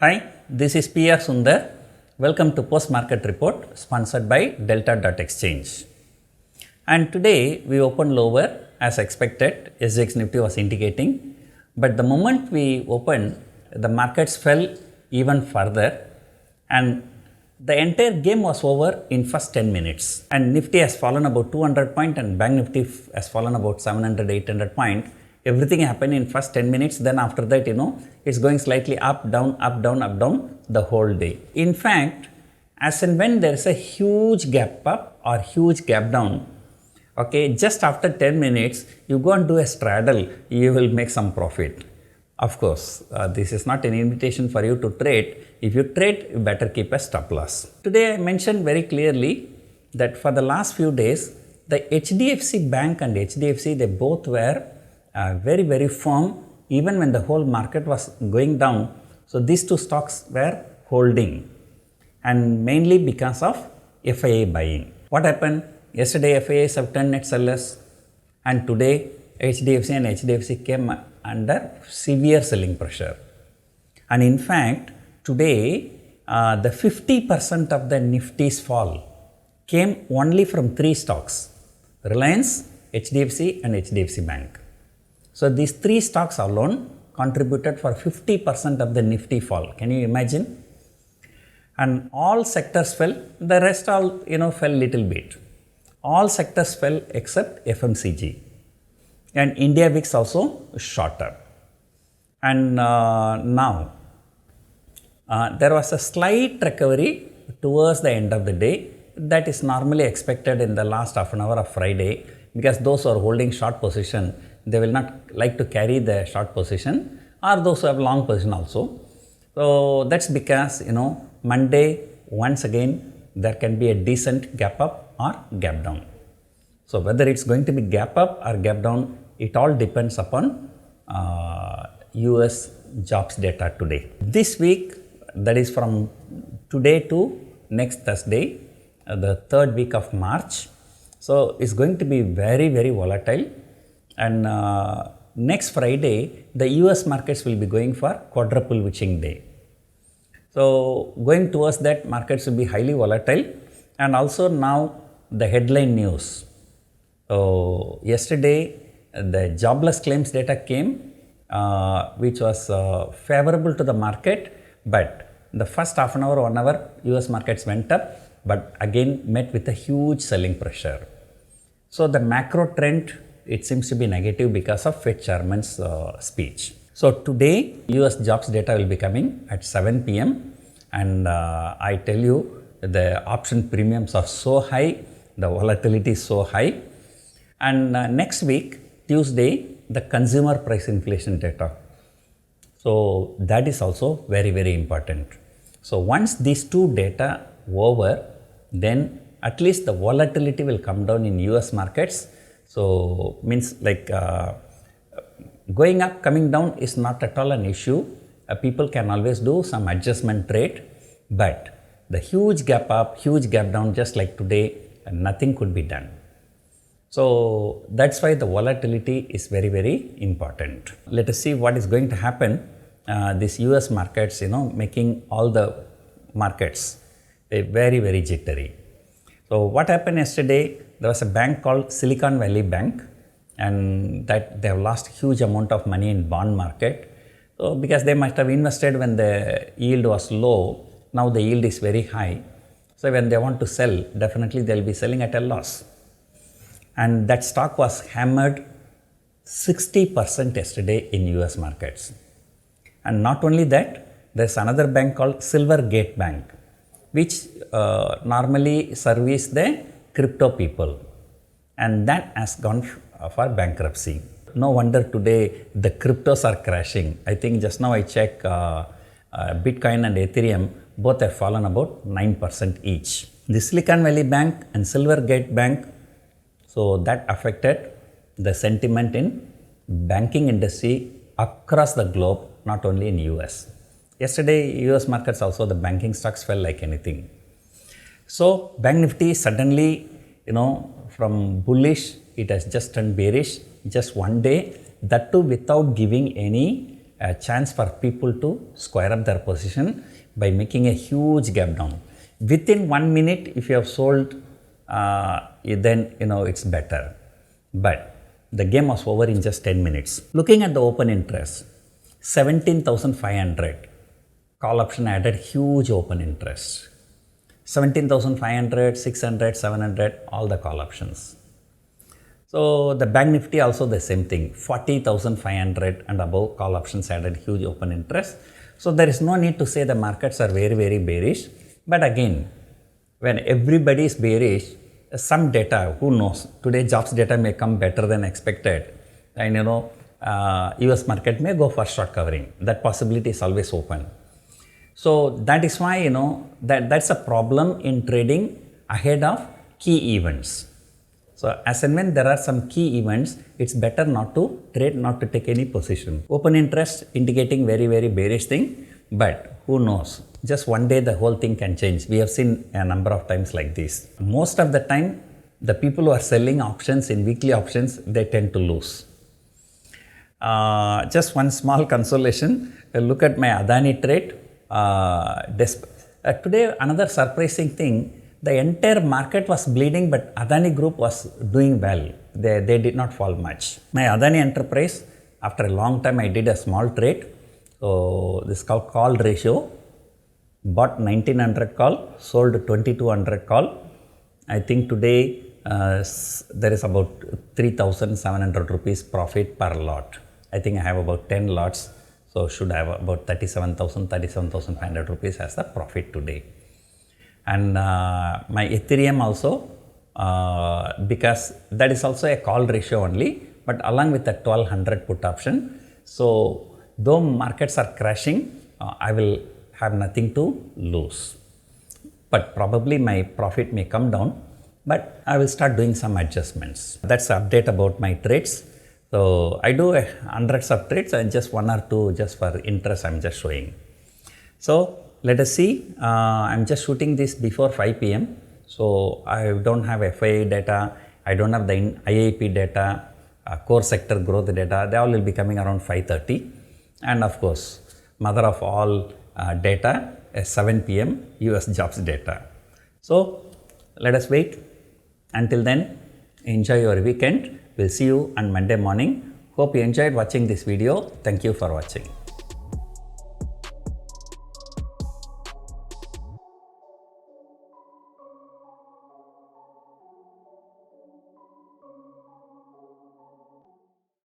Hi, this is PR Sundar. Welcome to Post Market Report sponsored by Delta.exchange. And today we opened lower as expected, SGX Nifty was indicating. But the moment we opened, the markets fell even further and the entire game was over in first 10 minutes. And Nifty has fallen about 200 points and Bank Nifty has fallen about 700, 800 points. Everything happened in first 10 minutes. Then after that, it's going slightly up, down, up, down, up, down the whole day. In fact, as and when there is a huge gap up or huge gap down, okay, just after 10 minutes, you go and do a straddle, you will make some profit. Of course, this is not an invitation for you to trade. If you trade, you better keep a stop loss. Today, I mentioned very clearly that for the last few days, the HDFC Bank and HDFC, they both were very, very firm even when the whole market was going down. So, these two stocks were holding and mainly because of FII buying. What happened? Yesterday, FIIs have turned net sellers and today HDFC and HDFC came under severe selling pressure. And in fact, today the 50% of the Nifty's fall came only from three stocks: Reliance, HDFC and HDFC Bank. So, these three stocks alone contributed for 50% of the Nifty fall. Can you imagine? And all sectors fell, the rest all fell little bit. All sectors fell except FMCG. And India VIX also shot up. And now, there was a slight recovery towards the end of the day. That is normally expected in the last half an hour of Friday, because those who are holding short position, they will not like to carry the short position, or those who have long position also. So, that's because Monday once again there can be a decent gap up or gap down. So, whether it's going to be gap up or gap down, it all depends upon US jobs data today. This week, that is from today to next Thursday, the third week of March. So, it's going to be very, very volatile. And next Friday, the US markets will be going for quadruple witching day. So, going towards that, markets will be highly volatile. And also now the headline news. So, yesterday the jobless claims data came, which was favorable to the market, but the first half an hour, 1 hour, US markets went up, but again met with a huge selling pressure. So, the macro trend, it seems to be negative because of Fed Chairman's speech. So, today US jobs data will be coming at 7 p.m. and I tell you, the option premiums are so high, the volatility is so high. And next week, Tuesday, the consumer price inflation data. So, that is also very, very important. So, once these two data over, then at least the volatility will come down in US markets. So, means like going up, coming down is not at all an issue. People can always do some adjustment trade, but the huge gap up, huge gap down, just like today, nothing could be done. So, that's why the volatility is very, very important. Let us see what is going to happen. These US markets, making all the markets very, very jittery. So, what happened yesterday? There was a bank called Silicon Valley Bank, and that they have lost huge amount of money in bond market. So, because they must have invested when the yield was low, now the yield is very high. So, when they want to sell, definitely they will be selling at a loss. And that stock was hammered 60% yesterday in US markets. And not only that, there is another bank called Silvergate Bank, which normally service the crypto people, and that has gone for bankruptcy. No wonder today the cryptos are crashing. I think just now I checked Bitcoin and Ethereum, both have fallen about 9% each. The Silicon Valley Bank and Silvergate Bank, so that affected the sentiment in banking industry across the globe, not only in US. Yesterday, US markets also, the banking stocks fell like anything. So, Bank Nifty suddenly, from bullish, it has just turned bearish, just one day, that too without giving any a chance for people to square up their position by making a huge gap down. Within 1 minute, if you have sold, then it's better. But the game was over in just 10 minutes. Looking at the open interest, 17,500. Call option added huge open interest. 17,500, 600, 700, all the call options. So the bank nifty also the same thing, 40,500 and above call options added huge open interest. So there is no need to say the markets are very, very bearish. But again, when everybody is bearish, some data, who knows, today jobs data may come better than expected, and US market may go for short covering. That possibility is always open. So that is why that's a problem in trading ahead of key events. So as and when there are some key events, it's better not to trade, not to take any position. Open interest indicating very, very bearish thing, but who knows, just one day the whole thing can change. We have seen a number of times like this. Most of the time, the people who are selling options in weekly options, they tend to lose. Just one small consolation, look at my Adani trade. Today, another surprising thing, the entire market was bleeding, but Adani Group was doing well. They did not fall much. My Adani enterprise, after a long time, I did a small trade. So this is called call ratio. Bought 1900 call, sold 2200 call. I think today there is about 3,700 rupees profit per lot. I think I have about 10 lots. So should have about 37,500 rupees as the profit today. And my Ethereum also, because that is also a call ratio only, but along with the 1200 put option. So though markets are crashing, I will have nothing to lose. But probably my profit may come down, but I will start doing some adjustments. That's the update about my trades. So I do hundreds of trades and just one or two just for interest I'm just showing. So let us see, I'm just shooting this before 5 p.m. So I don't have FII data, I don't have the IIP data, core sector growth data, they all will be coming around 5:30. And of course, mother of all data is 7 p.m. US jobs data. So let us wait. Until then, enjoy your weekend. We'll see you on Monday morning. Hope you enjoyed watching this video. Thank you for watching.